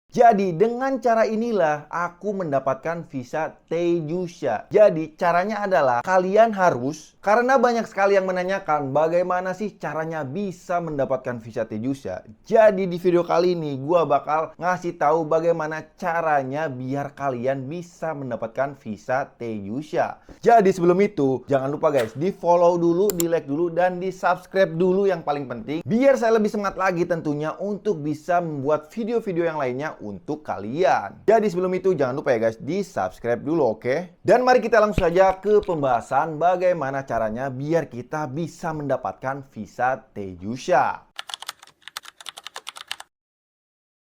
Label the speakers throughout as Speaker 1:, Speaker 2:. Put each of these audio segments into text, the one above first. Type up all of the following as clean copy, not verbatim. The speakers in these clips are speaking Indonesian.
Speaker 1: Jadi dengan cara inilah aku mendapatkan visa Tejusha. Jadi caranya adalah kalian harus, karena banyak sekali yang menanyakan bagaimana sih caranya bisa mendapatkan visa Tejusha. Jadi di video kali ini gua bakal ngasih tahu bagaimana caranya biar kalian bisa mendapatkan visa Tejusha. Jadi sebelum itu jangan lupa guys, di follow dulu, di like dulu, dan di subscribe dulu yang paling penting, biar saya lebih semangat lagi tentunya untuk bisa membuat video-video yang lainnya untuk kalian. Jadi sebelum itu jangan lupa ya guys, di subscribe dulu, oke? Dan mari kita langsung saja ke pembahasan bagaimana caranya biar kita bisa mendapatkan visa Tejusha.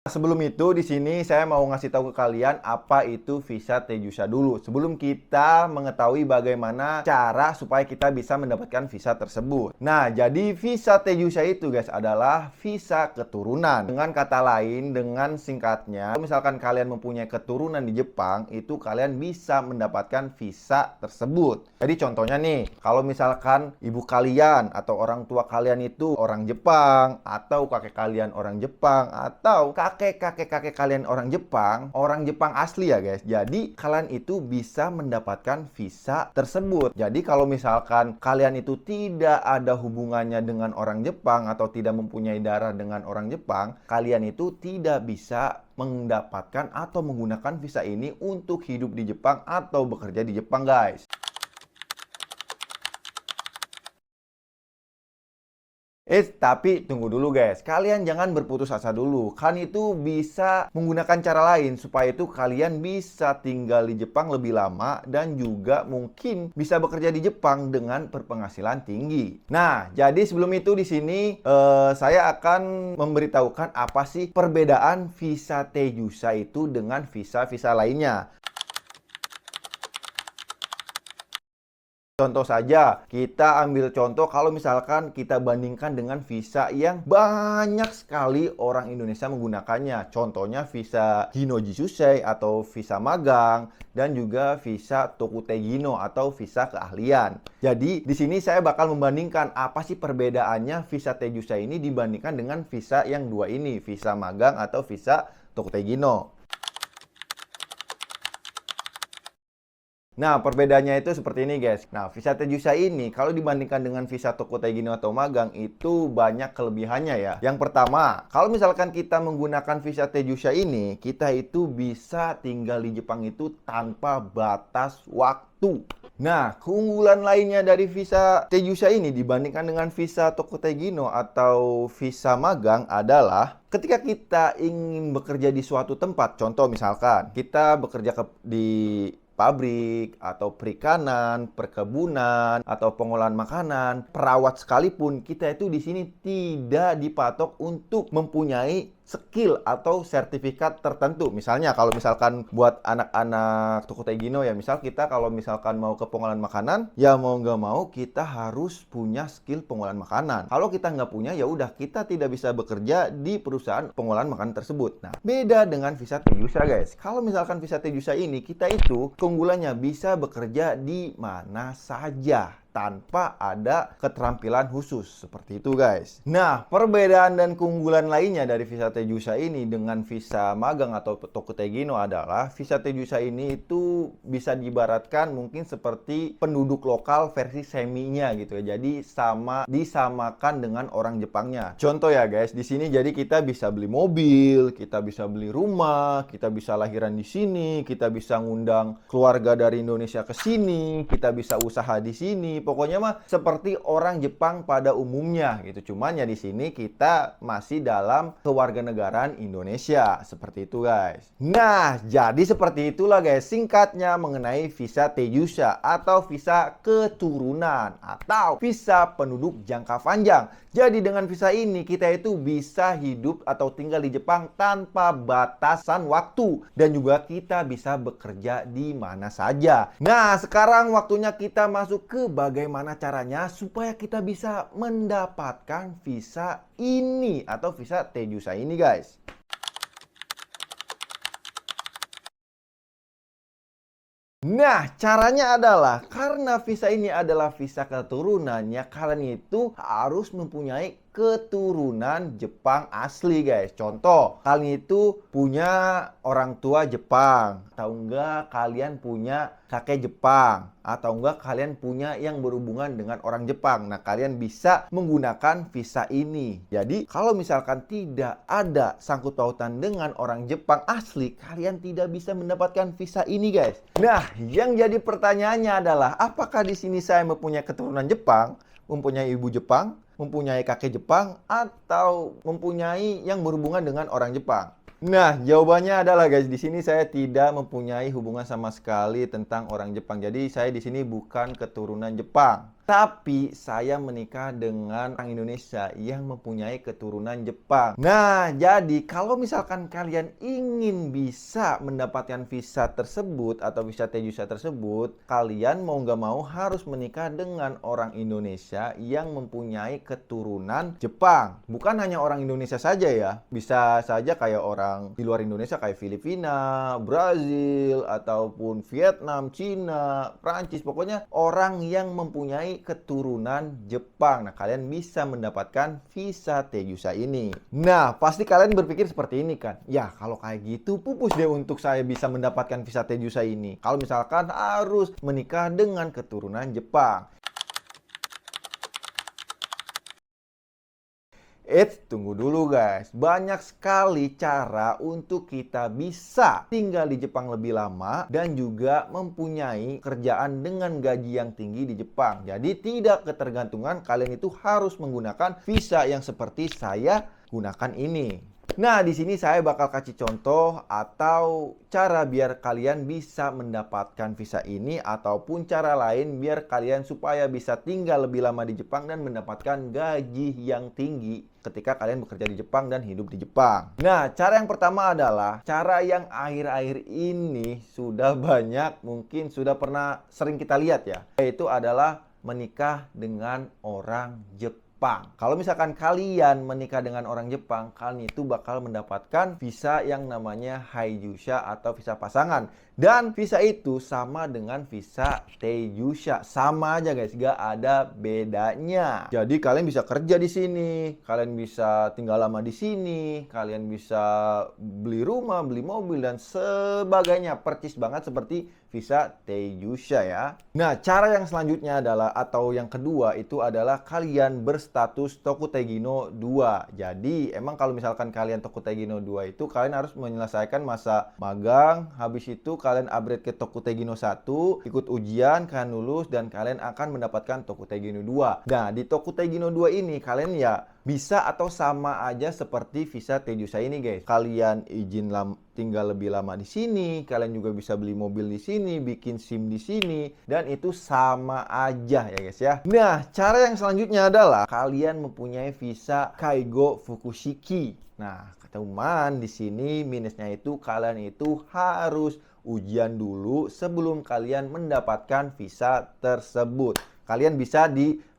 Speaker 1: Sebelum itu di sini saya mau ngasih tahu ke kalian apa itu visa Tejusha dulu. Sebelum kita mengetahui bagaimana cara supaya kita bisa mendapatkan visa tersebut. Nah, jadi visa Tejusha itu guys adalah visa keturunan. Dengan kata lain, dengan singkatnya, kalau misalkan kalian mempunyai keturunan di Jepang, itu kalian bisa mendapatkan visa tersebut. Jadi contohnya nih, kalau misalkan ibu kalian atau orang tua kalian itu orang Jepang, atau kakek kalian orang Jepang, atau kakek kalian orang Jepang asli ya guys. Jadi kalian itu bisa mendapatkan visa tersebut. Jadi kalau misalkan kalian itu tidak ada hubungannya dengan orang Jepang atau tidak mempunyai darah dengan orang Jepang, kalian itu tidak bisa mendapatkan atau menggunakan visa ini untuk hidup di Jepang atau bekerja di Jepang guys. Tapi tunggu dulu guys, kalian jangan berputus asa dulu. Kan itu bisa menggunakan cara lain supaya itu kalian bisa tinggal di Jepang lebih lama dan juga mungkin bisa bekerja di Jepang dengan berpenghasilan tinggi. Nah, jadi sebelum itu di sini saya akan memberitahukan apa sih perbedaan visa Tejusha itu dengan visa-visa lainnya. Contoh saja, kita ambil contoh kalau misalkan kita bandingkan dengan visa yang banyak sekali orang Indonesia menggunakannya. Contohnya visa Hinoji Shusei atau visa magang dan juga visa Tokutegino atau visa keahlian. Jadi di sini saya bakal membandingkan apa sih perbedaannya visa Tejusha ini dibandingkan dengan visa yang dua ini, visa magang atau visa Tokutegino. Nah, perbedaannya itu seperti ini guys. Nah, visa Tejusha ini kalau dibandingkan dengan visa Tokutegino atau magang itu banyak kelebihannya ya. Yang pertama, kalau misalkan kita menggunakan visa Tejusha ini, kita itu bisa tinggal di Jepang itu tanpa batas waktu. Nah, keunggulan lainnya dari visa Tejusha ini dibandingkan dengan visa Tokutegino atau visa magang adalah ketika kita ingin bekerja di suatu tempat, contoh misalkan kita bekerja di pabrik atau perikanan, perkebunan atau pengolahan makanan, perawat sekalipun, kita itu di sini tidak dipatok untuk mempunyai skill atau sertifikat tertentu. Misalnya kalau misalkan buat anak-anak Tokutegino ya, misal kita kalau misalkan mau ke pengolahan makanan, ya mau nggak mau kita harus punya skill pengolahan makanan. Kalau kita nggak punya, ya udah kita tidak bisa bekerja di perusahaan pengolahan makanan tersebut. Nah, beda dengan visa Tejusha guys. Kalau misalkan visa Tejusha ini, kita itu keunggulannya bisa bekerja di mana saja tanpa ada keterampilan khusus. Seperti itu guys. Nah, perbedaan dan keunggulan lainnya dari visa Tejusha ini dengan visa magang atau Tokutegino adalah visa Tejusha ini itu bisa diibaratkan mungkin seperti penduduk lokal versi seminya gitu ya. Jadi disamakan dengan orang Jepangnya. Contoh ya guys, di sini jadi kita bisa beli mobil, kita bisa beli rumah, kita bisa lahiran di sini, kita bisa ngundang keluarga dari Indonesia ke sini, kita bisa usaha di sini. Pokoknya mah seperti orang Jepang pada umumnya gitu. Cuman ya di sini kita masih dalam kewarganegaraan Indonesia. Seperti itu guys. Nah, jadi seperti itulah guys singkatnya mengenai visa Tejusha atau visa keturunan atau visa penduduk jangka panjang. Jadi dengan visa ini kita itu bisa hidup atau tinggal di Jepang tanpa batasan waktu dan juga kita bisa bekerja di mana saja. Nah, sekarang waktunya kita masuk ke bagaimana caranya supaya kita bisa mendapatkan visa ini atau visa Tejusha ini guys. Nah, caranya adalah karena visa ini adalah visa keturunannya, kalian itu harus mempunyai keturunan Jepang asli guys. Contoh, kalian itu punya orang tua Jepang, atau enggak kalian punya kakek Jepang, atau enggak kalian punya yang berhubungan dengan orang Jepang. Nah, kalian bisa menggunakan visa ini. Jadi, kalau misalkan tidak ada sangkut pautan dengan orang Jepang asli, kalian tidak bisa mendapatkan visa ini guys. Nah, yang jadi pertanyaannya adalah apakah di sini saya mempunyai keturunan Jepang, mempunyai ibu Jepang, mempunyai kakek Jepang, atau mempunyai yang berhubungan dengan orang Jepang? Nah, jawabannya adalah guys, di sini saya tidak mempunyai hubungan sama sekali tentang orang Jepang. Jadi saya di sini bukan keturunan Jepang. Tapi saya menikah dengan orang Indonesia yang mempunyai keturunan Jepang. Nah, jadi kalau misalkan kalian ingin bisa mendapatkan visa tersebut atau visa T-Jusa tersebut, kalian mau nggak mau harus menikah dengan orang Indonesia yang mempunyai keturunan Jepang. Bukan hanya orang Indonesia saja ya, bisa saja kayak orang di luar Indonesia kayak Filipina, Brazil, ataupun Vietnam, Cina, Prancis. Pokoknya orang yang mempunyai keturunan Jepang. Nah, kalian bisa mendapatkan visa T-Jusa ini. Nah, pasti kalian berpikir seperti ini kan? Ya, kalau kayak gitu pupus deh untuk saya bisa mendapatkan visa T-Jusa ini. Kalau misalkan harus menikah dengan keturunan Jepang. Tunggu dulu guys. Banyak sekali cara untuk kita bisa tinggal di Jepang lebih lama dan juga mempunyai kerjaan dengan gaji yang tinggi di Jepang. Jadi tidak ketergantungan kalian itu harus menggunakan visa yang seperti saya gunakan ini. Nah, di sini saya bakal kasih contoh atau cara biar kalian bisa mendapatkan visa ini ataupun cara lain biar kalian supaya bisa tinggal lebih lama di Jepang dan mendapatkan gaji yang tinggi ketika kalian bekerja di Jepang dan hidup di Jepang. Nah, cara yang pertama adalah cara yang akhir-akhir ini sudah banyak, mungkin sudah pernah sering kita lihat ya, yaitu adalah menikah dengan orang Jepang. Kalau misalkan kalian menikah dengan orang Jepang, kalian itu bakal mendapatkan visa yang namanya Haijusha atau visa pasangan. Dan visa itu sama dengan visa Teijusha. Sama aja guys, gak ada bedanya. Jadi kalian bisa kerja di sini, kalian bisa tinggal lama di sini, kalian bisa beli rumah, beli mobil, dan sebagainya. Percis banget seperti visa Teijusha ya. Nah, cara yang selanjutnya adalah, atau yang kedua itu adalah kalian berstatus Tokutegino 2. Jadi, emang kalau misalkan kalian Tokutegino 2 itu kalian harus menyelesaikan masa magang, habis itu kalian upgrade ke Tokutegino 1, ikut ujian, kalian lulus, dan kalian akan mendapatkan Tokutegino 2. Nah, di Tokutegino 2 ini kalian ya bisa atau sama aja seperti visa Teijusha ini guys. Kalian izin tinggal lebih lama di sini, kalian juga bisa beli mobil di sini, bikin SIM di sini, dan itu sama aja ya guys ya. Nah, cara yang selanjutnya adalah kalian mempunyai visa Kaigo Fukushiki. Nah, teman, di sini minusnya itu kalian itu harus ujian dulu sebelum kalian mendapatkan visa tersebut. Kalian bisa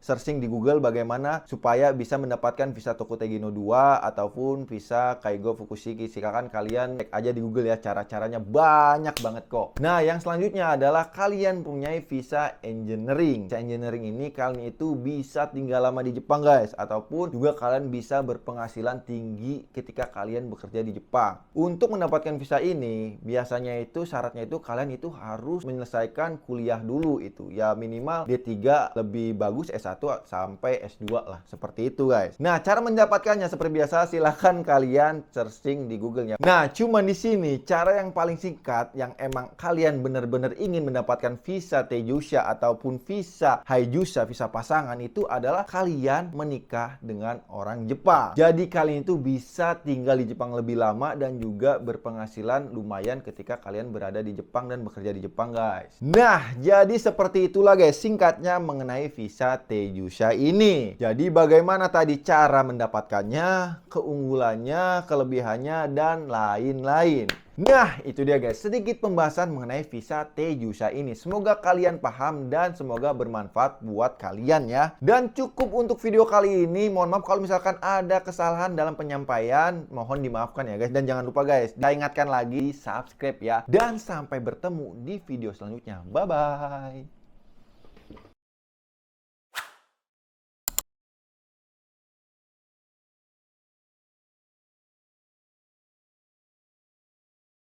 Speaker 1: searching di Google bagaimana supaya bisa mendapatkan visa Tokutegino 2 ataupun visa Kaigo Fukushiki. Silakan kalian cek aja di Google ya, cara-caranya banyak banget kok. Nah, yang selanjutnya adalah kalian punya visa engineering. Visa engineering ini kalian itu bisa tinggal lama di Jepang guys, ataupun juga kalian bisa berpenghasilan tinggi ketika kalian bekerja di Jepang. Untuk mendapatkan visa ini, biasanya itu syaratnya itu kalian itu harus menyelesaikan kuliah dulu itu. Ya minimal D3, lebih bagus S1 sampai S2 lah, seperti itu guys. Nah, cara mendapatkannya seperti biasa silahkan kalian searching di Google-nya. Nah, cuma di sini cara yang paling singkat yang emang kalian benar-benar ingin mendapatkan visa Teijusha ataupun visa Haijusha, visa pasangan, itu adalah kalian menikah dengan orang Jepang. Jadi kalian itu bisa tinggal di Jepang lebih lama dan juga berpenghasilan lumayan ketika kalian berada di Jepang dan bekerja di Jepang guys. Nah, jadi seperti itulah guys singkatnya mengenai visa Teijusha ini. Jadi bagaimana tadi cara mendapatkannya, keunggulannya, kelebihannya, dan lain-lain. Nah, itu dia guys, sedikit pembahasan mengenai visa Teijusha ini. Semoga kalian paham dan semoga bermanfaat buat kalian ya. Dan cukup untuk video kali ini. Mohon maaf kalau misalkan ada kesalahan dalam penyampaian, mohon dimaafkan ya guys. Dan jangan lupa guys, saya ingatkan lagi subscribe ya. Dan sampai bertemu di video selanjutnya. Bye-bye.